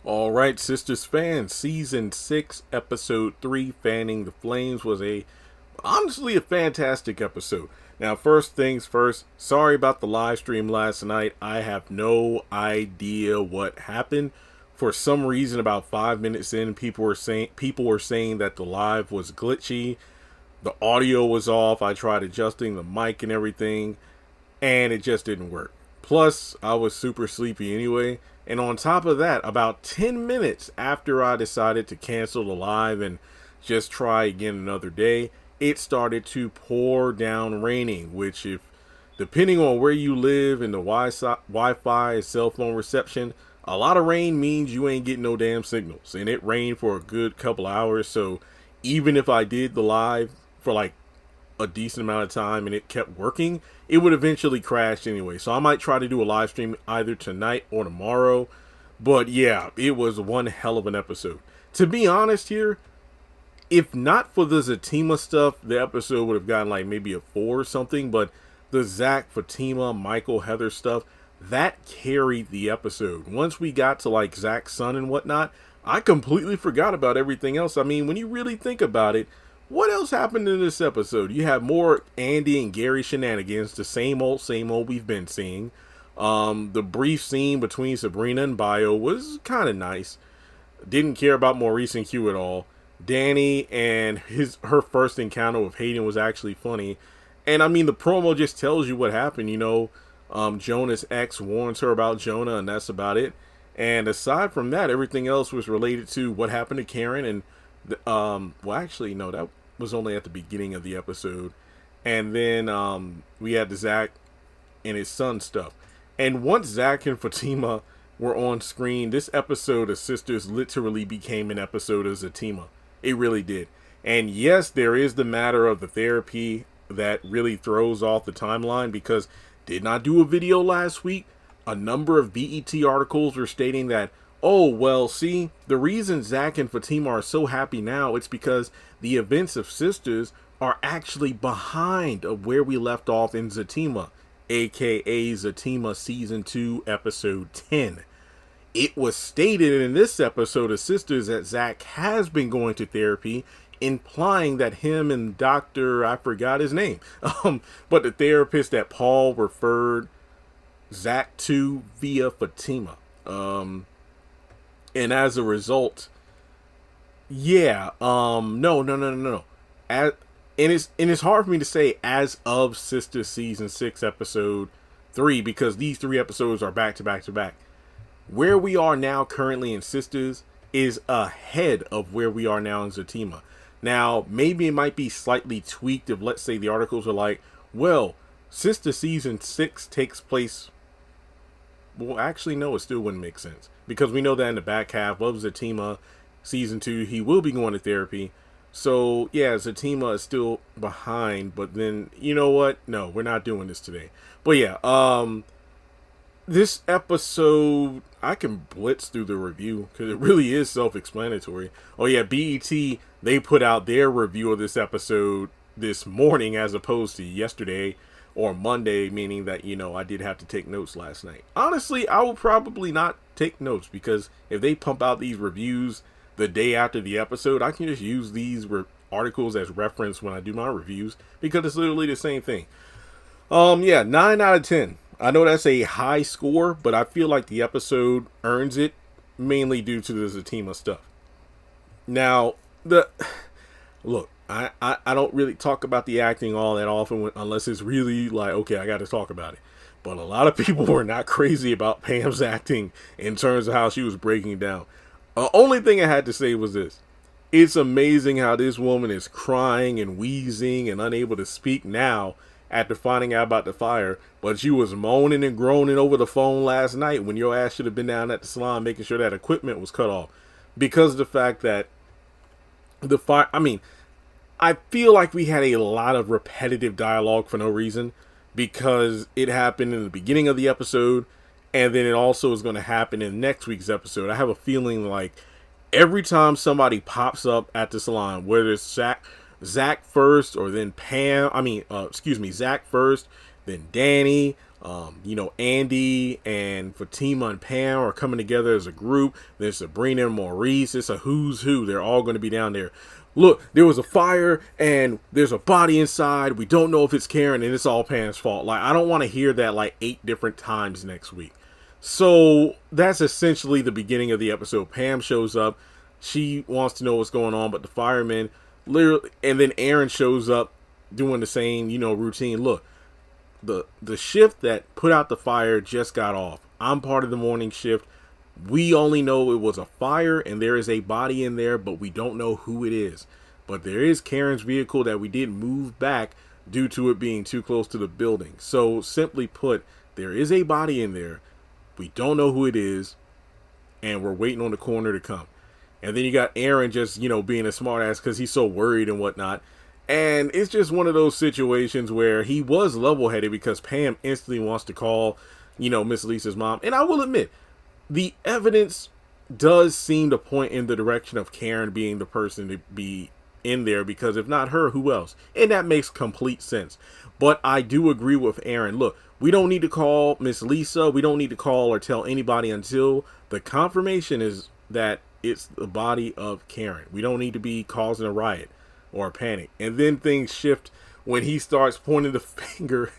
All right, Sisters fans, season 6, episode 3, Fanning the Flames was honestly a fantastic episode. Now, first things first, sorry about the live stream last night. I have no idea what happened. For some reason, about 5 minutes in, people were saying that the live was glitchy, the audio was off. I tried adjusting the mic and everything, and it just didn't work. Plus, I was super sleepy anyway. And on top of that, about 10 minutes after I decided to cancel the live and just try again another day, it started to pour down raining, which depending on where you live and the Wi-Fi and cell phone reception, a lot of rain means you ain't getting no damn signals. And it rained for a good couple hours. So even if I did the live for like a decent amount of time and it kept working, it would eventually crash anyway. So I might try to do a live stream either tonight or tomorrow. But yeah, it was one hell of an episode. To be honest here, if not for the Zatima stuff, the episode would have gotten like maybe a 4 or something. But the Zach, Fatima, Michael, Heather stuff, that carried the episode. Once we got to like Zach's son and whatnot, I completely forgot about everything else. I mean, when you really think about it, what else happened in this episode? You have more Andy and Gary shenanigans, the same old we've been seeing. The brief scene between Sabrina and Bio was kind of nice. Didn't care about Maurice and Q at all. Danny and her first encounter with Hayden was actually funny. And I mean, the promo just tells you what happened, Jonah's ex warns her about Jonah, and that's about it. And aside from that, everything else was related to what happened to Karen and that was only at the beginning of the episode. And then we had the Zach and his son stuff. And once Zach and Fatima were on screen, this episode of Sisters literally became an episode of Zatima. It really did. And yes, there is the matter of the therapy that really throws off the timeline, because did not do a video last week. A number of BET articles were stating that, oh, well, see, the reason Zach and Fatima are so happy now, it's because the events of Sisters are actually behind of where we left off in Zatima, aka Zatima Season 2, Episode 10. It was stated in this episode of Sisters that Zach has been going to therapy, implying that him and Dr. I forgot his name, but the therapist that Paul referred Zach to via Fatima. And as a result, no. It's hard for me to say as of Sisters Season 6, Episode 3, because these 3 episodes are back to back to back. Where we are now currently in Sisters is ahead of where we are now in Zatima. Now, maybe it might be slightly tweaked if, let's say, the articles are like, well, Sisters Season 6 takes place... Well, actually, no, it still wouldn't make sense. Because we know that in the back half of Zatima Season 2, he will be going to therapy. So, yeah, Zatima is still behind. But then, you know what? No, we're not doing this today. But yeah, this episode, I can blitz through the review because it really is self-explanatory. Oh yeah, BET, they put out their review of this episode this morning as opposed to yesterday or Monday, meaning that, I did have to take notes last night. Honestly, I will probably not take notes, because if they pump out these reviews the day after the episode, I can just use these articles as reference when I do my reviews, because it's literally the same thing. 9 out of 10. I know that's a high score, but I feel like the episode earns it, mainly due to the Zatima stuff. Now, look, I don't really talk about the acting all that often unless it's really like, okay, I got to talk about it. But a lot of people were not crazy about Pam's acting in terms of how she was breaking down. The only thing I had to say was this. It's amazing how this woman is crying and wheezing and unable to speak now after finding out about the fire, but she was moaning and groaning over the phone last night when your ass should have been down at the salon making sure that equipment was cut off, because of the fact that the fire, I feel like we had a lot of repetitive dialogue for no reason, because it happened in the beginning of the episode, and then it also is going to happen in next week's episode. I have a feeling like every time somebody pops up at the salon, whether it's Zach first, or then Zach first, then Danny, Andy and Fatima and Pam are coming together as a group. There's Sabrina and Maurice. It's a who's who. They're all going to be down there. Look, there was a fire and there's a body inside. We don't know if it's Karen, and it's all Pam's fault. Like, I don't want to hear that like 8 different times next week. So that's essentially the beginning of the episode. Pam shows up. She wants to know what's going on, but the firemen literally, and then Aaron shows up doing the same, routine. Look, the shift that put out the fire just got off. I'm part of the morning shift. We only know it was a fire and there is a body in there, but we don't know who it is. But there is Karen's vehicle that we did move back due to it being too close to the building. So simply put, there is a body in there. We don't know who it is, and we're waiting on the coroner to come. And then you got Aaron just, being a smartass because he's so worried and whatnot. And it's just one of those situations where he was level-headed because Pam instantly wants to call, Miss Lisa's mom. And I will admit, the evidence does seem to point in the direction of Karen being the person to be in there, because if not her, who else? And that makes complete sense. But I do agree with Aaron. Look, we don't need to call Miss Lisa. We don't need to call or tell anybody until the confirmation is that it's the body of Karen. We don't need to be causing a riot or a panic. And then things shift when he starts pointing the finger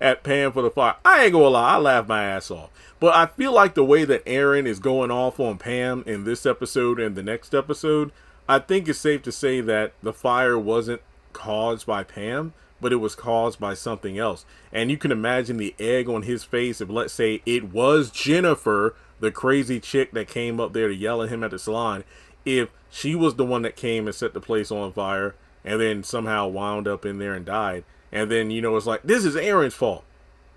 at Pam for the fire. I ain't gonna lie, I laughed my ass off. But I feel like the way that Aaron is going off on Pam in this episode and the next episode, I think it's safe to say that the fire wasn't caused by Pam, but it was caused by something else. And you can imagine the egg on his face if, let's say, it was Jennifer, the crazy chick that came up there to yell at him at the salon, if she was the one that came and set the place on fire and then somehow wound up in there and died. And then, it's like, this is Aaron's fault.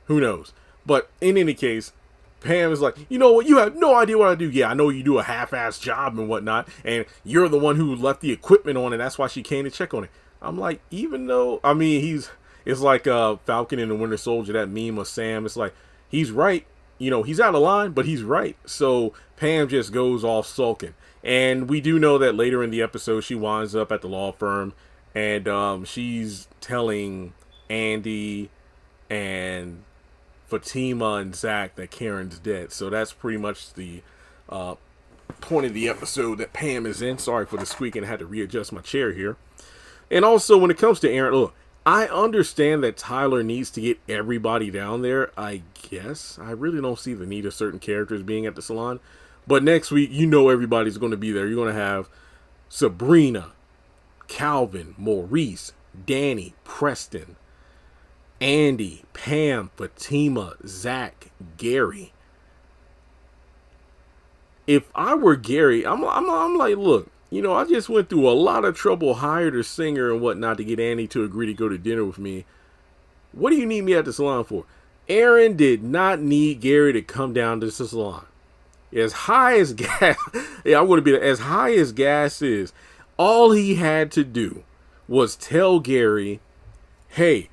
Who knows? But in any case, Pam is like, you know what? You have no idea what I do. Yeah, I know you do a half-ass job and whatnot, and you're the one who left the equipment on, and that's why she came to check on it. I'm like, even though, it's like Falcon and the Winter Soldier, that meme of Sam. It's like, he's right. He's out of line, but he's right. So Pam just goes off sulking. And we do know that later in the episode, she winds up at the law firm, and she's telling Andy and Fatima and Zach that Karen's dead. So that's pretty much the point of the episode that Pam is in. Sorry for the squeaking. I had to readjust my chair here. And also, when it comes to Aaron, look, I understand that Tyler needs to get everybody down there, I guess. I really don't see the need of certain characters being at the salon. But next week, everybody's going to be there. You're going to have Sabrina, Calvin, Maurice, Danny, Preston, Andy, Pam, Fatima, Zach, Gary. If I were Gary, I'm like, look, I just went through a lot of trouble, hired a singer and whatnot to get Andy to agree to go to dinner with me. What do you need me at the salon for? Aaron did not need Gary to come down to the salon. As high as gas, I'm going to be as high as gas is. All he had to do was tell Gary, hey,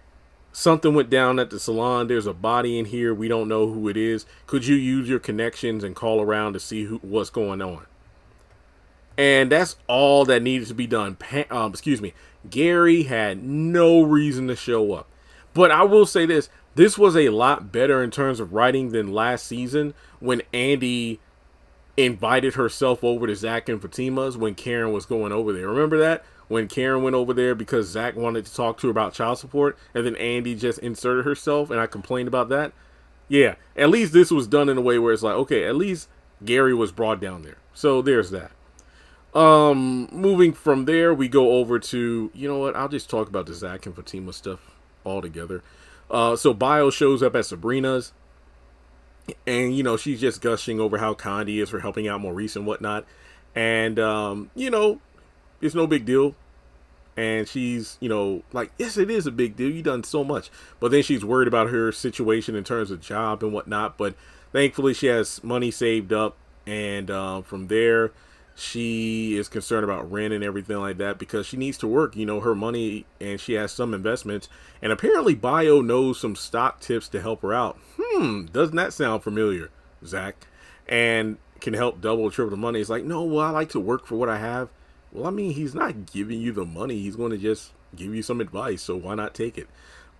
something went down at the salon. There's a body in here. We don't know who it is. Could you use your connections and call around to see what's going on? And that's all that needed to be done. Gary had no reason to show up. But I will say this. This was a lot better in terms of writing than last season when Andy invited herself over to Zach and Fatima's when Karen was going over there. Remember that? When Karen went over there because Zach wanted to talk to her about child support, and then Andy just inserted herself, and I complained about that. Yeah, at least this was done in a way where it's like, okay, at least Gary was brought down there. So there's that. Moving from there, we go over to, I'll just talk about the Zach and Fatima stuff all together. So Bio shows up at Sabrina's, and, she's just gushing over how kind he is for helping out Maurice and whatnot. And, it's no big deal. And she's, like, yes, it is a big deal. You done so much. But then she's worried about her situation in terms of job and whatnot. But thankfully she has money saved up. And from there, she is concerned about rent and everything like that because she needs to work, her money, and she has some investments. And apparently Bio knows some stock tips to help her out. Doesn't that sound familiar, Zach? And can help double or triple the money. It's like, no, well, I like to work for what I have. Well, he's not giving you the money. He's going to just give you some advice. So why not take it?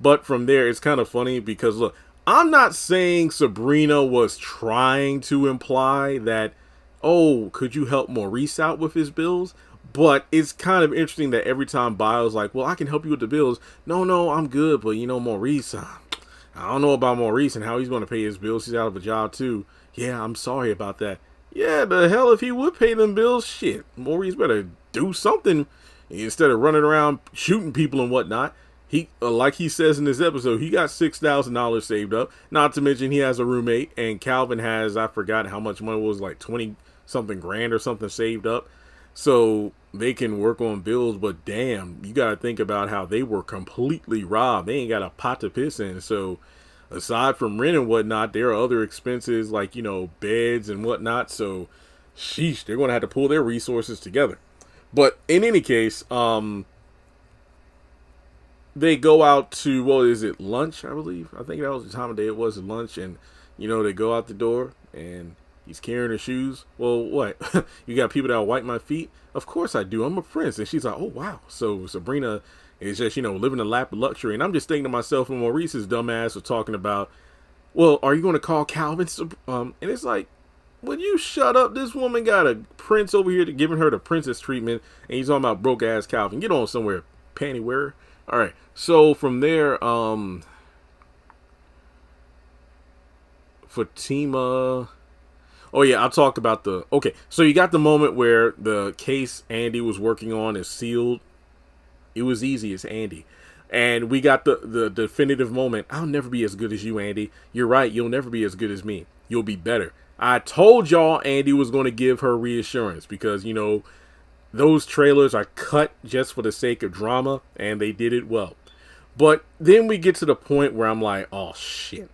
But from there, it's kind of funny because look, I'm not saying Sabrina was trying to imply that, oh, could you help Maurice out with his bills? But it's kind of interesting that every time Bio's like, well, I can help you with the bills. No, I'm good. But, Maurice, I don't know about Maurice and how he's going to pay his bills. He's out of a job, too. Yeah, I'm sorry about that. Yeah, the hell, if he would pay them bills, shit, Maurice better do something instead of running around shooting people and whatnot. He, like he says in this episode, he got $6,000 saved up. Not to mention he has a roommate, and Calvin has, I forgot how much money it was, like 20 something grand or something saved up. So they can work on bills, but damn, you got to think about how they were completely robbed. They ain't got a pot to piss in. So aside from rent and whatnot, there are other expenses like, beds and whatnot. So sheesh, they're going to have to pull their resources together. But in any case, they go out to, what is it, lunch, I believe. I think that was the time of day it was, lunch. And, they go out the door and he's carrying her shoes. Well, what? You got people that will wipe my feet? Of course I do. I'm a prince. And she's like, oh, wow. So Sabrina is just, living a lap of luxury. And I'm just thinking to myself, when Maurice's dumbass was talking about, well, are you going to call Calvin? And it's like, would you shut up? This woman got a prince over here giving her the princess treatment. And he's talking about broke ass Calvin. Get on somewhere, panty wearer. All right. So from there, Fatima. Oh yeah, I'll talk about okay. So you got the moment where the case Andy was working on is sealed. It was easy as Andy. And we got the definitive moment. I'll never be as good as you, Andy. You're right. You'll never be as good as me. You'll be better. I told y'all Andy was going to give her reassurance because, those trailers are cut just for the sake of drama, and they did it well. But then we get to the point where I'm like, oh, shit.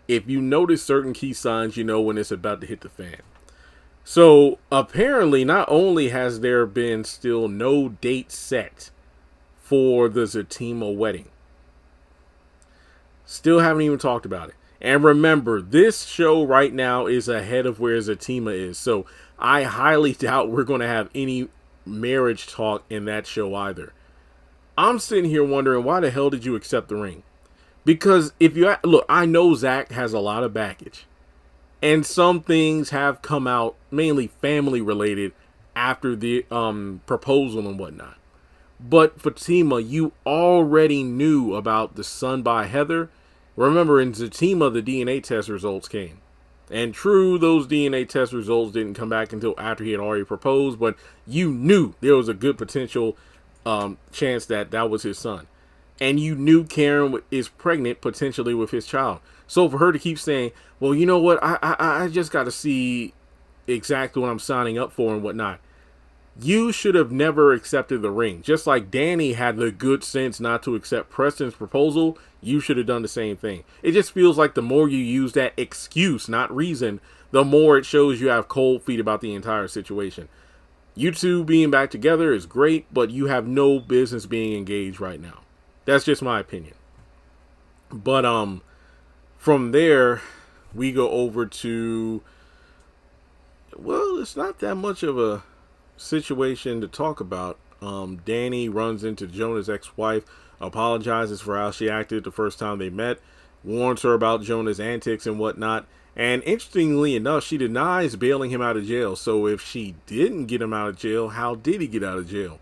If you notice certain key signs, you know when it's about to hit the fan. So apparently, not only has there been still no date set for the Zatima wedding, still haven't even talked about it. And remember, this show right now is ahead of where Zatima is. So I highly doubt we're going to have any marriage talk in that show either. I'm sitting here wondering, why the hell did you accept the ring? Because if you look, I know Zach has a lot of baggage. And some things have come out, mainly family related, after the proposal and whatnot. But Fatima, you already knew about the son by Heather. Remember, in Zatima, the DNA test results came. And true, those DNA test results didn't come back until after he had already proposed, but you knew there was a good potential chance that that was his son. And you knew Karen is pregnant potentially with his child. So for her to keep saying, well, you know what, I just got to see exactly what I'm signing up for and whatnot. You should have never accepted the ring. Just like Danny had the good sense not to accept Preston's proposal, you should have done the same thing. It just feels like the more you use that excuse, not reason, the more it shows you have cold feet about the entire situation. You two being back together is great, but you have no business being engaged right now. That's just my opinion. But from there, we go over to, well, it's not that much of a situation to talk about. Danny runs into Jonah's ex-wife, apologizes for how she acted the first time they met, warns her about Jonah's antics and whatnot. And interestingly enough, she denies bailing him out of jail. So if she didn't get him out of jail, how did he get out of jail?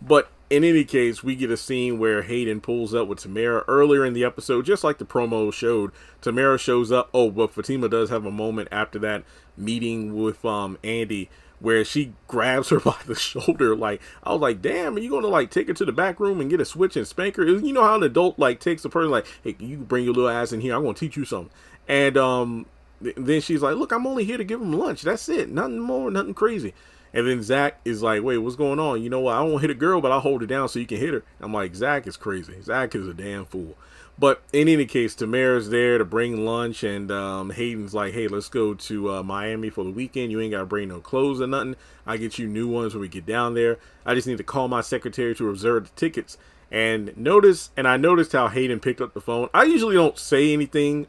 But in any case, we get a scene where Hayden pulls up with Tamara earlier in the episode, just like the promo showed. Tamara shows up. Oh, but Fatima does have a moment after that meeting with Andy where she grabs her by the shoulder. Like, I was like, damn, are you going to like take her to the back room and get a switch and spank her? You know how an adult like takes a person like, hey, you bring your little ass in here. I'm going to teach you something. And then she's like, look, I'm only here to give him lunch. That's it. Nothing more, nothing crazy. And then Zach is like, wait, what's going on? You know what? I don't want to hit a girl, but I'll hold her down so you can hit her. I'm like, Zach is crazy. Zach is a damn fool. But in any case, Tamara's there to bring lunch, and Hayden's like, hey, let's go to Miami for the weekend. You ain't got to bring no clothes or nothing. I get you new ones when we get down there. I just need to call my secretary to reserve the tickets. And I noticed how Hayden picked up the phone. I usually don't say anything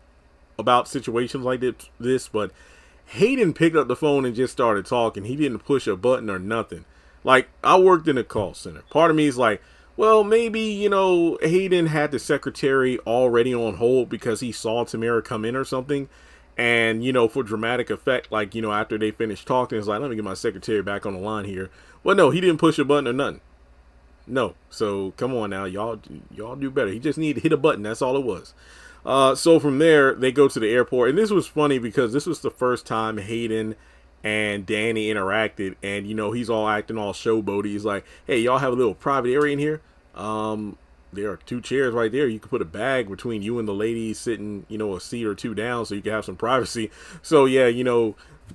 about situations like this, but Hayden picked up the phone and just started talking. He didn't push a button or nothing. Like, I worked in a call center. Part of me is like, Well, maybe, Hayden had the secretary already on hold because he saw Tamara come in or something. And, for dramatic effect, like, after they finished talking, it's like, let me get my secretary back on the line here. Well, no, he didn't push a button or nothing. No. So come on now, y'all do better. He just needed to hit a button. That's all it was. So from there, they go to the airport. And this was funny because this was the first time Hayden and Danny interacted. And, he's all acting all showboaty. He's like, hey, y'all have a little private area in here? There are 2 chairs right there. You can put a bag between you and the lady sitting, a seat or 2 down so you can have some privacy. So, yeah,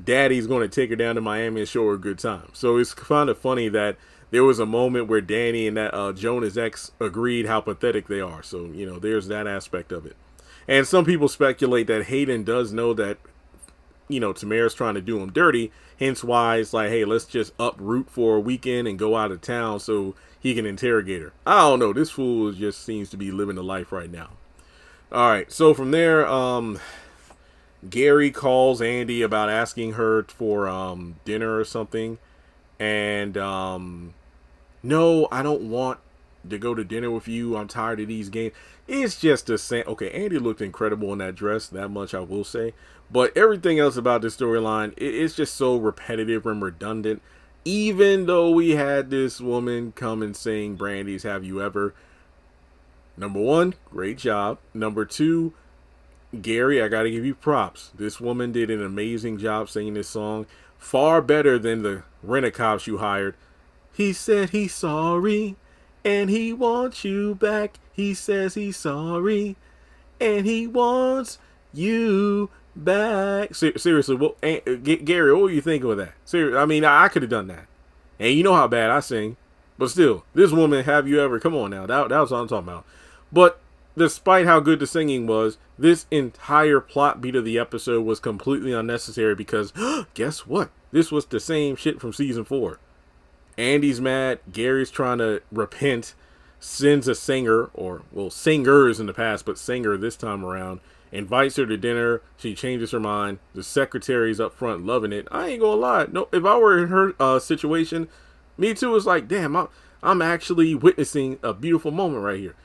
Daddy's going to take her down to Miami and show her a good time. So it's kind of funny that there was a moment where Danny and that Jonah's ex agreed how pathetic they are. So, there's that aspect of it. And some people speculate that Hayden does know that, Tamara's trying to do him dirty. Hence why it's like, hey, let's just uproot for a weekend and go out of town so he can interrogate her. I don't know. This fool just seems to be living the life right now. All right. So from there, Gary calls Andy about asking her for dinner or something. And no, I don't want to go to dinner with you. I'm tired of these games. It's just the same. Okay, Andy looked incredible in that dress. That much I will say. But everything else about this storyline, it's just so repetitive and redundant. Even though we had this woman come and sing Brandy's Have You Ever. Number 1, great job. Number 2, Gary, I got to give you props. This woman did an amazing job singing this song. Far better than the rent-a-cops you hired. He said he's sorry and he wants you back. He says he's sorry and he wants you back. Seriously, Gary, what were you thinking with that? Seriously, I mean, I could have done that. And you know how bad I sing. But still, this woman, have you ever? Come on now. That was what I'm talking about. But despite how good the singing was, this entire plot beat of the episode was completely unnecessary because, guess what? This was the same shit from season 4. Andy's mad. Gary's trying to repent. Sends a singer, or, well, singers in the past, but singer this time around. Invites her to dinner. She changes her mind. The secretary's up front loving it. I ain't gonna lie. No, if I were in her situation, me too. It's like, damn, I'm actually witnessing a beautiful moment right here.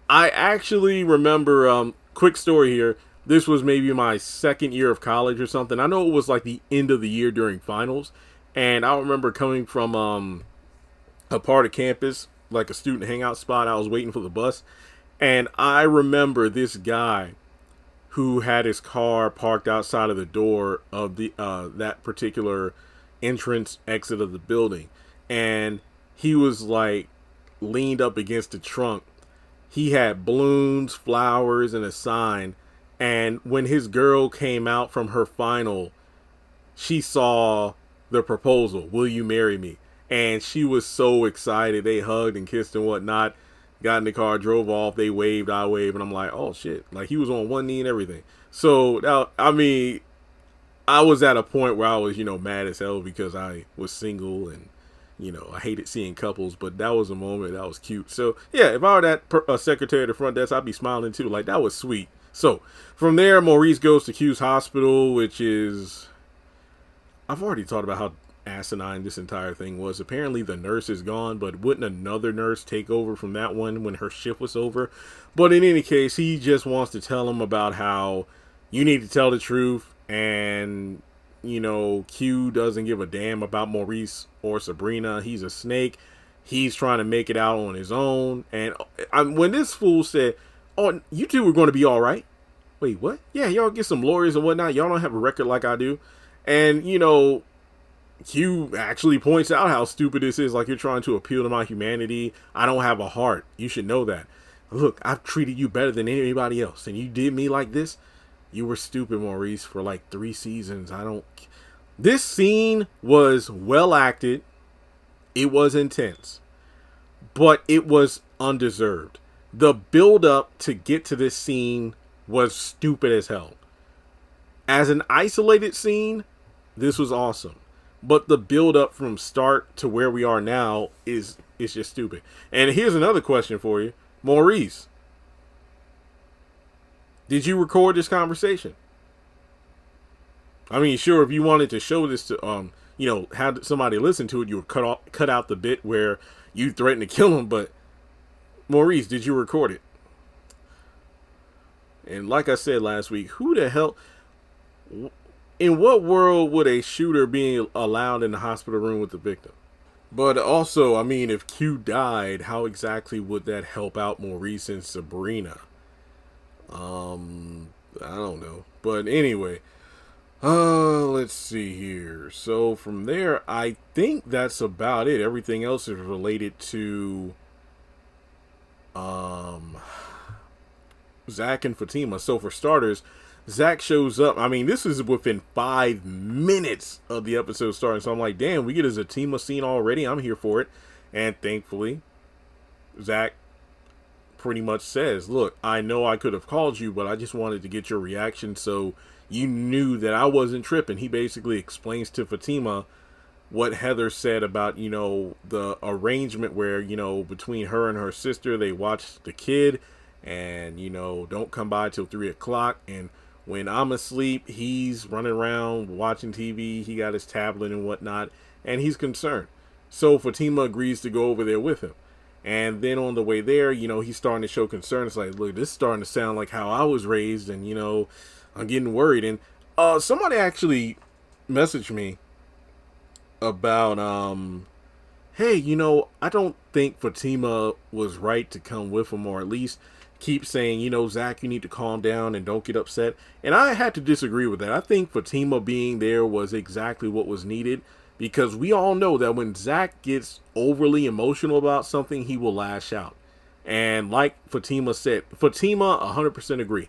I actually remember, quick story here. This was maybe my second year of college or something. I know it was like the end of the year during finals. And I remember coming from a part of campus, like a student hangout spot. I was waiting for the bus. And I remember this guy who had his car parked outside of the door of the that particular entrance exit of the building. And he was like leaned up against the trunk. He had balloons, flowers, and a sign. And when his girl came out from her final, she saw the proposal, will you marry me? And she was so excited. They hugged and kissed and whatnot. Got in the car, drove off. They waved, I waved. And I'm like, oh, shit. Like, he was on one knee and everything. So, now, I mean, I was at a point where I was, mad as hell because I was single and, I hated seeing couples. But that was a moment that was cute. So, yeah, if I were that secretary at the front desk, I'd be smiling too. Like, that was sweet. So, from there, Maurice goes to Q's hospital, which is... I've already talked about how asinine this entire thing was. Apparently the nurse is gone, but wouldn't another nurse take over from that one when her shift was over? But in any case, he just wants to tell him about how you need to tell the truth, and Q doesn't give a damn about Maurice or Sabrina. He's a snake. He's trying to make it out on his own. And when this fool said, oh, you two are going to be all right. Wait, what? Yeah, y'all get some lawyers and whatnot. Y'all don't have a record like I do. And, Q actually points out how stupid this is. Like, you're trying to appeal to my humanity. I don't have a heart. You should know that. Look, I've treated you better than anybody else. And you did me like this? You were stupid, Maurice, for like 3 seasons. This scene was well acted. It was intense. But it was undeserved. The build up to get to this scene was stupid as hell. As an isolated scene, this was awesome. But the build up from start to where we are now is just stupid. And here's another question for you. Maurice, did you record this conversation? I mean, sure, if you wanted to show this to have somebody listen to it, you would cut out the bit where you threatened to kill him, but Maurice, did you record it? And like I said last week, who the hell, in what world would a shooter be allowed in the hospital room with the victim? But also, I mean, if Q died, how exactly would that help out Maurice and Sabrina? I don't know. But anyway, let's see here. So from there, I think that's about it. Everything else is related to Zach and Fatima. So for starters, Zach shows up. I mean, this is within 5 minutes of the episode starting. So I'm like, damn, we get a Zatima scene already. I'm here for it. And thankfully, Zach pretty much says, look, I know I could have called you, but I just wanted to get your reaction so you knew that I wasn't tripping. He basically explains to Fatima what Heather said about, the arrangement where, between her and her sister, they watch the kid and, don't come by till 3 o'clock. And when I'm asleep, he's running around watching TV. He got his tablet and whatnot, and he's concerned. So Fatima agrees to go over there with him. And then on the way there, he's starting to show concern. It's like, look, this is starting to sound like how I was raised, and, I'm getting worried. And somebody actually messaged me about, hey, I don't think Fatima was right to come with him, or at least keep saying, Zach, you need to calm down and don't get upset. And I had to disagree with that. I think Fatima being there was exactly what was needed, because we all know that when Zach gets overly emotional about something, he will lash out. And like Fatima said, Fatima 100% agree.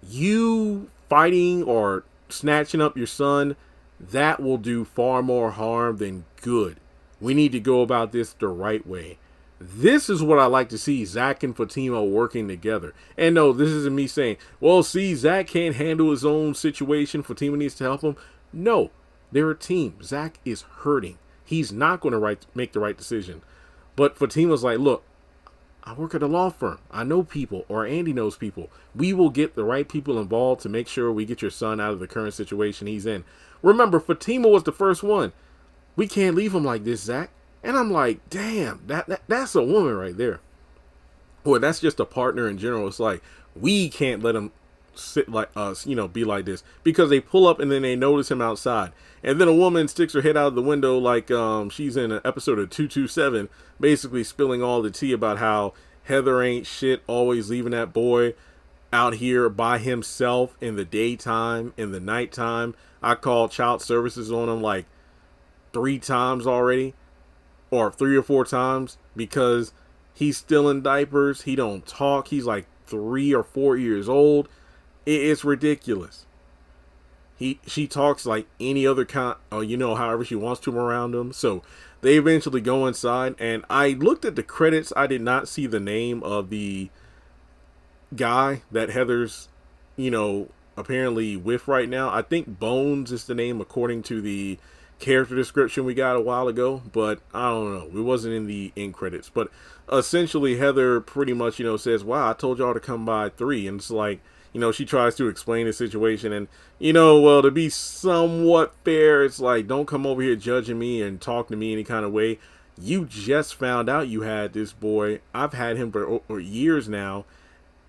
You fighting or snatching up your son, that will do far more harm than good. We need to go about this the right way. This is what I like to see, Zach and Fatima working together. And no, this isn't me saying, well, see, Zach can't handle his own situation. Fatima needs to help him. No, they're a team. Zach is hurting. He's not going to make the right decision. But Fatima's like, look, I work at a law firm. I know people, or Andy knows people. We will get the right people involved to make sure we get your son out of the current situation he's in. Remember, Fatima was the first one. We can't leave him like this, Zach. And I'm like, damn, that's a woman right there. Or that's just a partner in general. It's like, we can't let him sit like us, be like this. Because they pull up and then they notice him outside. And then a woman sticks her head out of the window like she's in an episode of 227, basically spilling all the tea about how Heather ain't shit, always leaving that boy out here by himself in the daytime, in the nighttime. I called child services on him like 3 times already, or 3 or 4 times, because he's still in diapers. He don't talk. He's like 3 or 4 years old. It's ridiculous. She talks like any other kind, however she wants to around him. So they eventually go inside, and I looked at the credits. I did not see the name of the guy that Heather's, apparently with right now. I think Bones is the name according to the character description we got a while ago, but I don't know. It wasn't in the end credits. But essentially, Heather pretty much, says, wow, I told y'all to come by 3. And it's like, she tries to explain the situation. And, well, to be somewhat fair, it's like, don't come over here judging me and talking to me any kind of way. You just found out you had this boy. I've had him for years now.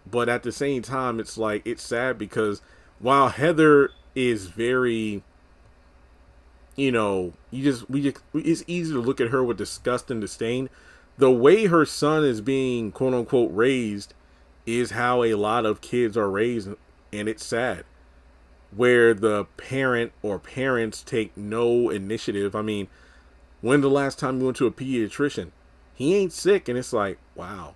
But at the same time, it's like, it's sad because while Heather is very, it's easy to look at her with disgust and disdain. The way her son is being, quote unquote, raised is how a lot of kids are raised, and it's sad. Where the parent or parents take no initiative. I mean, when the last time you went to a pediatrician? He ain't sick, and it's like, wow.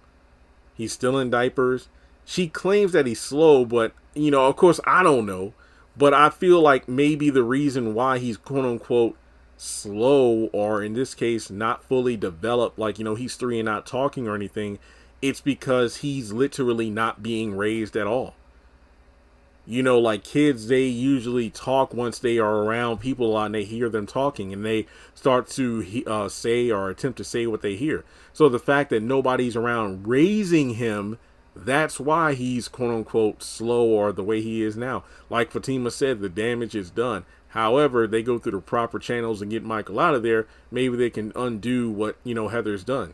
He's still in diapers. She claims that he's slow, but, of course, I don't know. But I feel like maybe the reason why he's quote unquote slow, or in this case, not fully developed, like, he's 3 and not talking or anything, it's because he's literally not being raised at all. Like kids, they usually talk once they are around people a lot and they hear them talking and they start to say or attempt to say what they hear. So the fact that nobody's around raising him, that's why he's quote unquote slow or the way he is now. Like Fatima said, the damage is done. However, they go through the proper channels and get Michael out of there. Maybe they can undo what, Heather's done.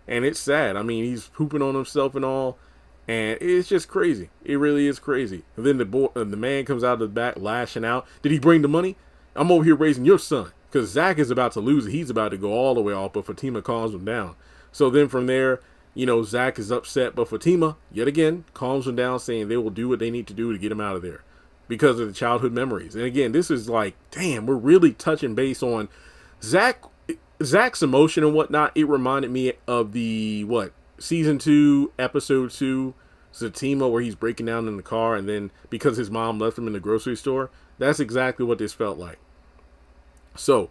And it's sad. I mean, he's pooping on himself and all. And it's just crazy. It really is crazy. And then the man comes out of the back lashing out. Did he bring the money? I'm over here raising your son. Because Zach is about to lose it. He's about to go all the way off, but Fatima calms him down. So then from there, Zach is upset, but Fatima, yet again, calms him down, saying they will do what they need to do to get him out of there because of the childhood memories. And again, this is like, damn, we're really touching base on Zach's emotion and whatnot. It reminded me of the, season 2, episode 2, Zatima, where he's breaking down in the car, and then because his mom left him in the grocery store, that's exactly what this felt like. So,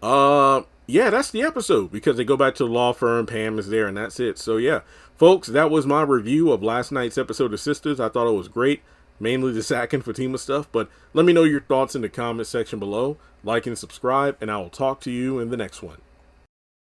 yeah, that's the episode, because they go back to the law firm, Pam is there, and that's it. So yeah, folks, that was my review of last night's episode of Sistas. I thought it was great, mainly the Zach and Fatima stuff, but let me know your thoughts in the comment section below. Like and subscribe, and I will talk to you in the next one.